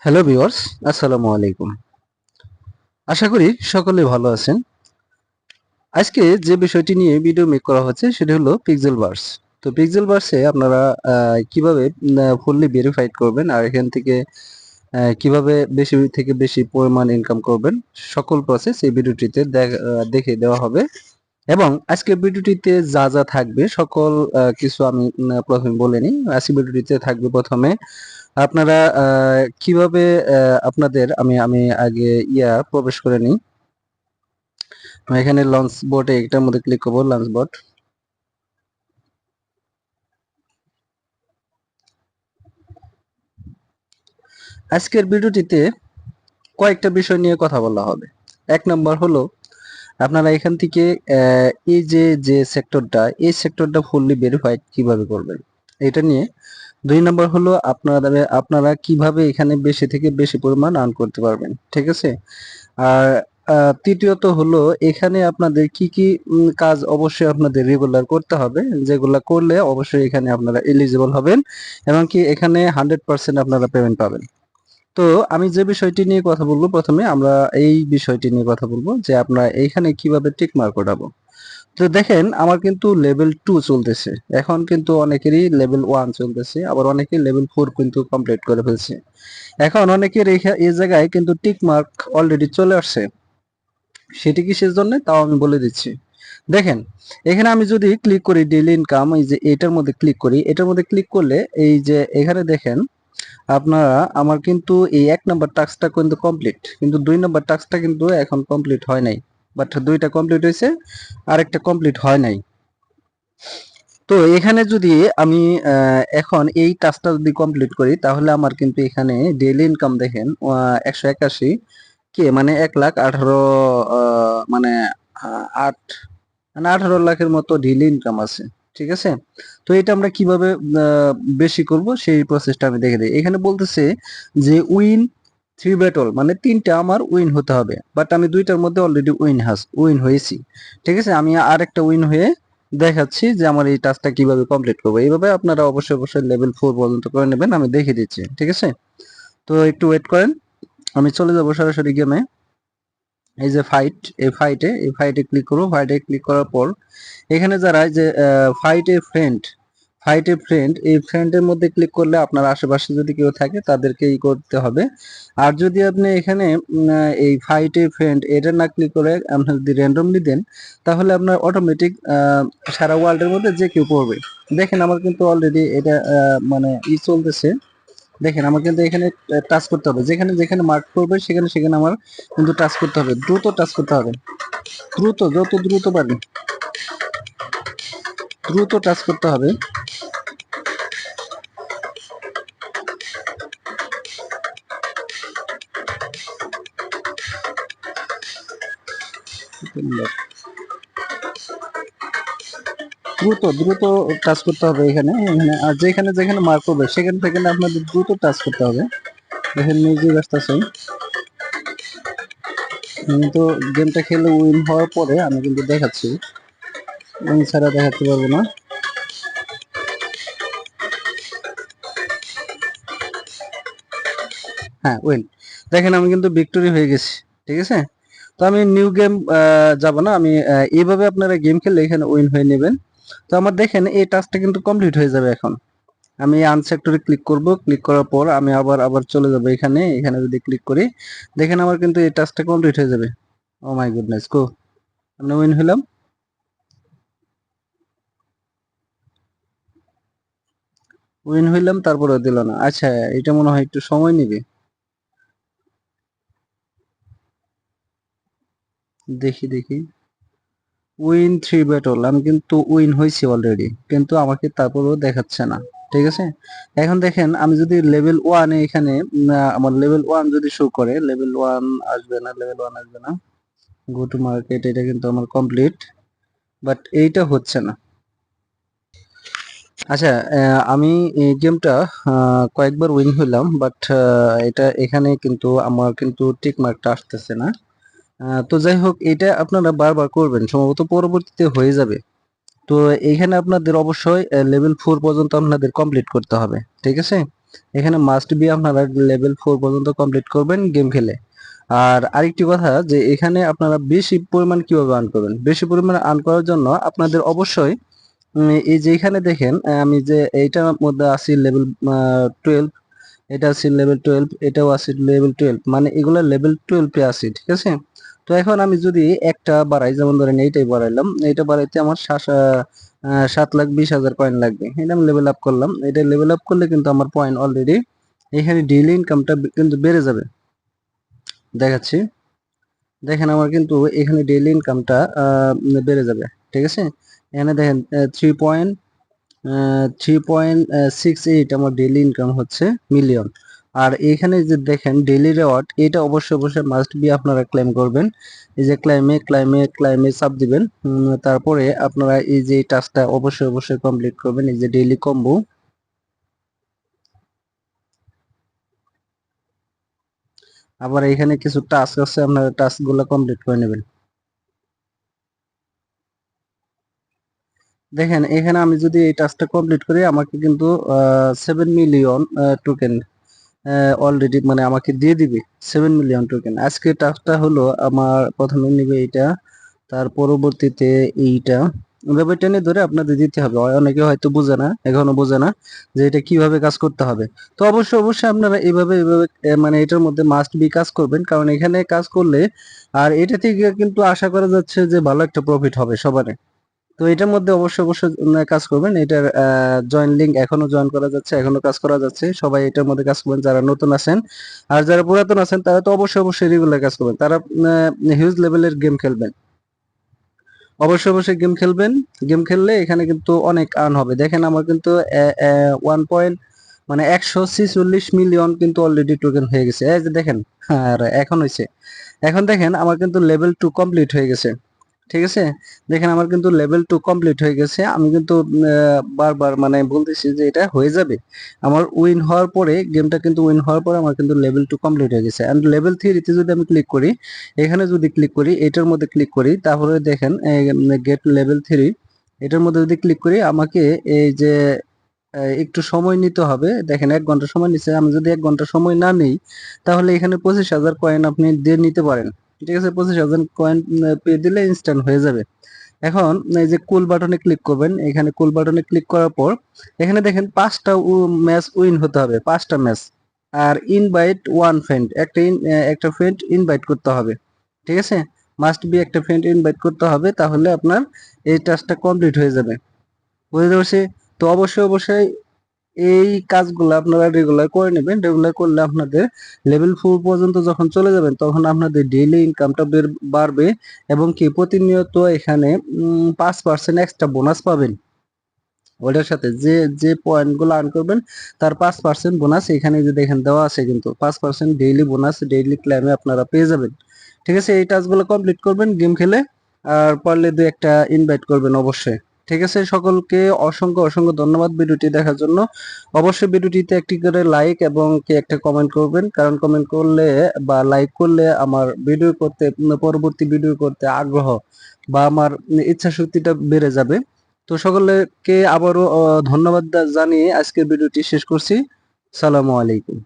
Hello viewers, আসসালামু আলাইকুম। আশা করি সকলে ভালো আছেন। আজকে যে বিষয়টি নিয়ে ভিডিও মেক করা হচ্ছে সেটা হলো পিক্সেল বার্স। তো পিক্সেল বার্সে আপনারা কিভাবে ফুললি ভেরিফাইড করবেন আর এখান থেকে কিভাবে বেশি থেকে বেশি পরিমাণ ইনকাম করবেন সকল প্রসেস এই ভিডিওটিতে দেখে দেওয়া হবে। এবং আজকের ভিডিওটিতে যা যা থাকবে সকল কিছু আমি প্রথমে বলে নিই। আজকের ভিডিওটিতে থাকবে প্রথমে আপনারা কিভাবে আপনাদের আমি আমি আগে প্রবেশ করে নিই। এখানে লঞ্চ বোটে এটার মধ্যে ক্লিক করব, লঞ্চ বোট। আজকের ভিডিওটিতে কয়েকটা বিষয় নিয়ে কথা বলা হবে। এক নম্বর হলো আপনারা এখান থেকে এই যে সেক্টরটা, এই সেক্টরটা ফুললি ভেরিফাইড কিভাবে করবেন এটা নিয়ে। দুই নম্বর হলো আপনারা কিভাবে এখানে বেশি থেকে বেশি পরিমাণ আর্ন করতে পারবেন, ঠিক আছে। আর তৃতীয়ত হলো এখানে আপনাদের কি কি কাজ অবশ্যই আপনাদের রেগুলার করতে হবে, যেগুলা করলে অবশ্যই এখানে আপনারা এলিজিবল হবেন এবং কি এখানে 100% আপনারা পেমেন্ট পাবেন। তো আমি যে বিষয়টি নিয়ে কথা বলবো, প্রথমে আমরা এই বিষয়টি নিয়ে কথা বলবো যে আপনারা এইখানে কিভাবে টিক মার্ক করাবো। তো দেখেন আমার কিন্তু লেভেল 2 চলতেছে, এখন কিন্তু অনেকেরই লেভেল 1 চলতেছে, আবার অনেকেই লেভেল 4 কিন্তু কমপ্লিট করে ফেলছে। এখন অনেকের এই জায়গায় কিন্তু টিক মার্ক অলরেডি চলে আসছে। সেটি কিসের জন্য তাও আমি বলে দিচ্ছি। দেখেন এখানে আমি যদি ক্লিক করি ডেইলি ইনকাম, এই যে এটার মধ্যে ক্লিক করি, এটার মধ্যে ক্লিক করলে এই যে এখানে দেখেন আপনারা আমার কিন্তু এই 1 নাম্বার টাস্কটা কিন্তু কমপ্লিট, কিন্তু 2 নাম্বার টাস্কটা কিন্তু এখন কমপ্লিট হয় নাই। বাট দুইটা কমপ্লিট হয়েছে, আরেকটা কমপ্লিট হয় নাই। তো এখানে যদি আমি এখন এই টাস্কটা যদি কমপ্লিট করি তাহলে আমার কিন্তু এখানে ডেইলি ইনকাম দেখেন 181 কে মানে 1,18,000 মানে 8 মানে 18 লাখের মতো ডেইলি ইনকাম আছে, ঠিক আছে। তো এটা আমরা কিভাবে বেশি করব সেই প্রসেসটা আমি দেখে দিই। এখানে বলতেছে যে উইন 3 ব্যাটল মানে 3টা আমার উইন হতে হবে, বাট আমি দুইটার মধ্যে অলরেডি উইন হয়েছি, ঠিক আছে। আমি আরেকটা উইন হয়ে দেখাচ্ছি যে আমার এই টাস্কটা কিভাবে কমপ্লিট করবো। এইভাবে আপনারা অবশ্যই লেভেল 4 পর্যন্ত করে নেবেন, আমি দেখিয়ে দিচ্ছি, ঠিক আছে। তো একটু ওয়েট করেন, আমি চলে যাবো সরাসরি গেমে। এই যে এই ফাইটে ক্লিক করব। ফাইটে ক্লিক করার পর এখানে যারা যে ফাইটে ফ্রেন্ড এই ফ্রেন্ডের মধ্যে ক্লিক করলে আপনার আশেপাশে যদি কেউ থাকে তাদেরকে করতে হবে। আর যদি আপনি এখানে এই ফাইটে ফ্রেন্ড এটা না ক্লিক করে আপনি যদি র্যান্ডমলি দেন তাহলে আপনার অটোমেটিক সারা ওয়ার্ল্ডের মধ্যে যে কেউ পড়বে। দেখেন আমার কিন্তু অলরেডি এটা মানে চলতেছে। দেখেন আমার কিন্তু এখানে টাচ করতে হবে, যেখানে যেখানে মার্ক করবে সেখানে সেখানে আমার কিন্তু টাচ করতে হবে, দ্রুত টাচ করতে হবে, দ্রুত যত দ্রুত পারি দ্রুত টাচ করতে হবে। দ্রুত দ্রুত টাচ করতে হবে এখানে এখানে, আর যেখানে যেখানে মার্ক করবে সেখানে সেখানে আপনাদের দ্রুত টাচ করতে হবে। দেখেন মিউজিক আসতেছে। আমি তো গেমটা খেলে উইন হওয়ার পরে আমি কিন্তু দেখাচ্ছি, উইন ছাড়া দেখাতে পারবো না। হ্যাঁ উইন, দেখেন আমি কিন্তু ভিক্টোরি হয়ে গেছি, ঠিক আছে। তো আমি নিউ গেম যাব না, আমি এইভাবে আপনারা গেম খেললে এখানে উইন হয়ে নেবেন। তো আমার দেখেন এই টাস্কটা কিন্তু কমপ্লিট হয়ে যাবে। এখন আমি আনসেক্টরে ক্লিক করব, ক্লিক করার পর আমি আবার আবার চলে যাব এখানে, এখানে যদি ক্লিক করি দেখেন আমার কিন্তু এই টাস্কটা কমপ্লিট হয়ে যাবে। ও মাই গুডনেস, গো, আমরা উইন হলাম। উইন হইলাম তারপরে দিল না। আচ্ছা এটা মনে হয় একটু সময় নেবে, দেখি দেখি। উইন 3 ব্যাটল, আমি কিন্তু উইন হয়েছি অলরেডি, কিন্তু আমাকে তারপরেও দেখাচ্ছে না, ঠিক আছে। এখন দেখেন আমি যদি লেভেল 1 এ এখানে আমার লেভেল 1 যদি শো করে, লেভেল 1 আসবে না, লেভেল 1 আসবে না। গো টু মার্কেট এটা কিন্তু আমার কমপ্লিট, বাট এইটা হচ্ছে না। আচ্ছা আমি এই গেমটা কয়েকবার উইন হইলাম, বাট এটা এখানে কিন্তু আমার কিন্তু টিক মার্কটা আসতেছে না। তো যাই হোক এটা আপনারা বারবার করবেন, সম্ভবত পরবর্তীতে হয়ে যাবে। তো এইখানে আপনাদের অবশ্যই লেভেল 4 পর্যন্ত আপনাদের কমপ্লিট করতে হবে, ঠিক আছে। এখানে মাস্ট বি আপনারা লেভেল 4 পর্যন্ত কমপ্লিট করবেন গেম খেলে। আর আরেকটি কথা যে এখানে আপনারা বেশি পরিমাণ কিভাবে আর্ন করবেন, বেশি পরিমাণ আর্ন করার জন্য আপনাদের অবশ্যই এই যে এখানে দেখেন আমি যে এইটার মধ্যে আছি লেভেল 12, এটা আছে লেভেল 12, এটাও আছে লেভেল 12, মানে এগুলো লেভেল 12 এ আছে, ঠিক আছে। তো এখন আমি যদি একটা বাড়াই, যেমন ধরেন এইটাই বাড়াইলাম, এইটা বাড়াইতে আমার 7,20,000 কয়েন লাগবে। এটা আমি লেভেল আপ করলাম, এটা লেভেল আপ করলে কিন্তু আমার পয়েন্ট অলরেডি এখানে ডেইলি ইনকামটা কিন্তু বেড়ে যাবে। দেখাচ্ছি, দেখেন আমার কিন্তু এখানে ডেইলি ইনকামটা বেড়ে যাবে, ঠিক আছে। এখানে দেখেন 3.68 আমার ডেইলি ইনকাম হচ্ছে মিলিয়ন। আর এখানে যে দেখেন ডেইলি রেওয়ার্ড, এটা অবশ্যই অবশ্যই মাস্ট বি আপনারা ক্লেম করবেন। এই যে ক্লাইমে চাপ দিবেন, তারপরে আপনারা এই যে টাস্কটা অবশ্যই অবশ্যই কমপ্লিট করবেন, এই যে ডেইলি কম্বো। আবার এখানে কিছু টাস্ক আছে, আপনারা টাস্কগুলো কমপ্লিট করে নেবেন। দেখেন এখানে আমি যদি এই টাস্কটা কমপ্লিট করি, আমাকে কিন্তু 7 মিলিয়ন টোকেন অলরেডি মানে আমাকে দিয়ে দিবে 7 মিলিয়ন টোকেন। আজকে টাস্কটা হলো আমার প্রথমে নিবে এইটা, তার পরবর্তীতে এইটা, এভাবে টেনে ধরে আপনাদের দিতে হবে। অনেকে হয়তো বোঝে না, এখনো বোঝে না যে এটা কিভাবে কাজ করতে হবে। তো অবশ্যই অবশ্যই আপনারা এইভাবে মানে এটার মধ্যে মাস্ট বি কাজ করবেন, কারণ এখানে কাজ করলে আর এটা থেকে কিন্তু আশা করা যাচ্ছে যে ভালো একটা প্রফিট হবে সবার। তো এটার মধ্যে অবশ্যই অবশ্যই কাজ করবেন। এটার জয়েন লিংক এখনো জয়েন করা যাচ্ছে, এখনো কাজ করা যাচ্ছে। সবাই এটার মধ্যে কাজ করবেন যারা নতুন আছেন। আর যারা পুরাতন আছেন তারা তো অবশ্যই অবশ্যই রেগুলার কাজ করবেন, তারা হিউজ লেভেলের গেম খেলবেন। অবশ্যই অবশ্যই গেম খেলবেন। গেম খেললে এখানে কিন্তু অনেক আর্ন হবে। দেখেন আমার কিন্তু 146 মিলিয়ন কিন্তু অলরেডি টোকেন হয়ে গেছে, এই যে দেখেন। আর এখন হয়েছে, এখন দেখেন আমার কিন্তু লেভেল 2 কমপ্লিট হয়ে গেছে, ঠিক আছে। দেখেন আমার কিন্তু লেভেল 2 কমপ্লিট হয়ে গেছে। আমি কিন্তু বারবার মানে বলতেছি যে এটা হয়ে যাবে। আমার উইন হওয়ার পরে, গেমটা কিন্তু উইন হওয়ার পরে আমার কিন্তু লেভেল 2 কমপ্লিট হয়ে গেছে। এন্ড লেভেল 3 তে যদি আমি ক্লিক করি, এখানে যদি ক্লিক করি, এটার মধ্যে ক্লিক করি, তাহলে দেখেন গেট লেভেল 3, এটার মধ্যে যদি ক্লিক করি, আমাকে এই যে একটু সময় নিতে হবে। দেখেন 1 ঘন্টা সময় নিচ্ছে। আমি যদি 1 ঘন্টা সময় না নেই, তাহলে এখানে 25,000 কয়েন আপনি দিয়ে নিতে পারেন, ঠিক আছে। 25,000 কয়েন পেয়ে দিলে ইনস্ট্যান্ট হয়ে যাবে। এখন এই যে কুল বাটনে ক্লিক করবেন, এখানে কুল বাটনে ক্লিক করার পর এখানে দেখেন 5টা ম্যাচ উইন হতে হবে, 5টা ম্যাচ। আর ইনভাইট ওয়ান ফ্রেন্ড, একটা ফ্রেন্ড ইনভাইট করতে হবে, ঠিক আছে। মাস্ট বি একটা ফ্রেন্ড ইনভাইট করতে হবে, তাহলে আপনার এই টাস্কটা কমপ্লিট হয়ে যাবে। বুঝতে পারছি। তো অবশ্যই অবশ্যই এই কাজগুলো আপনারা রেগুলার করে নেবেন। রেগুলার করলে আপনাদের লেভেল 4 পর্যন্ত যখন চলে যাবেন, তখন আপনাদের ডেইলি ইনকামটা বাড়বে, এবং কি প্রতিনিয়ত এখানে 5% এক্সট্রা বোনাস পাবেন। ওটার সাথে যে যে পয়েন্টগুলো আর্ন করবেন তার 5% বোনাস এখানে যে দেখেন দেওয়া আছে, কিন্তু 5% ডেইলি বোনাস ডেইলি ক্লেমে আপনারা পেয়ে যাবেন, ঠিক আছে। এই টাস্কগুলো কমপ্লিট করবেন গেম খেলে, আর পারলে দু একটা ইনভাইট করবেন অবশ্যই, ঠিক আছে। সকলকে অসংখ্য অসংখ্য ধন্যবাদ ভিডিওটি দেখার জন্য। অবশ্যই ভিডিওটিতে একটি করে লাইক এবং কি একটা কমেন্ট করবেন, কারণ কমেন্ট করলে বা লাইক করলে আমার ভিডিও করতে, পরবর্তী ভিডিও করতে আগ্রহ বা আমার ইচ্ছা শক্তিটা বেড়ে যাবে। তো সকলকে আবারও ধন্যবাদ জানিয়ে আজকের ভিডিওটি শেষ করছি। সালামু আলাইকুম।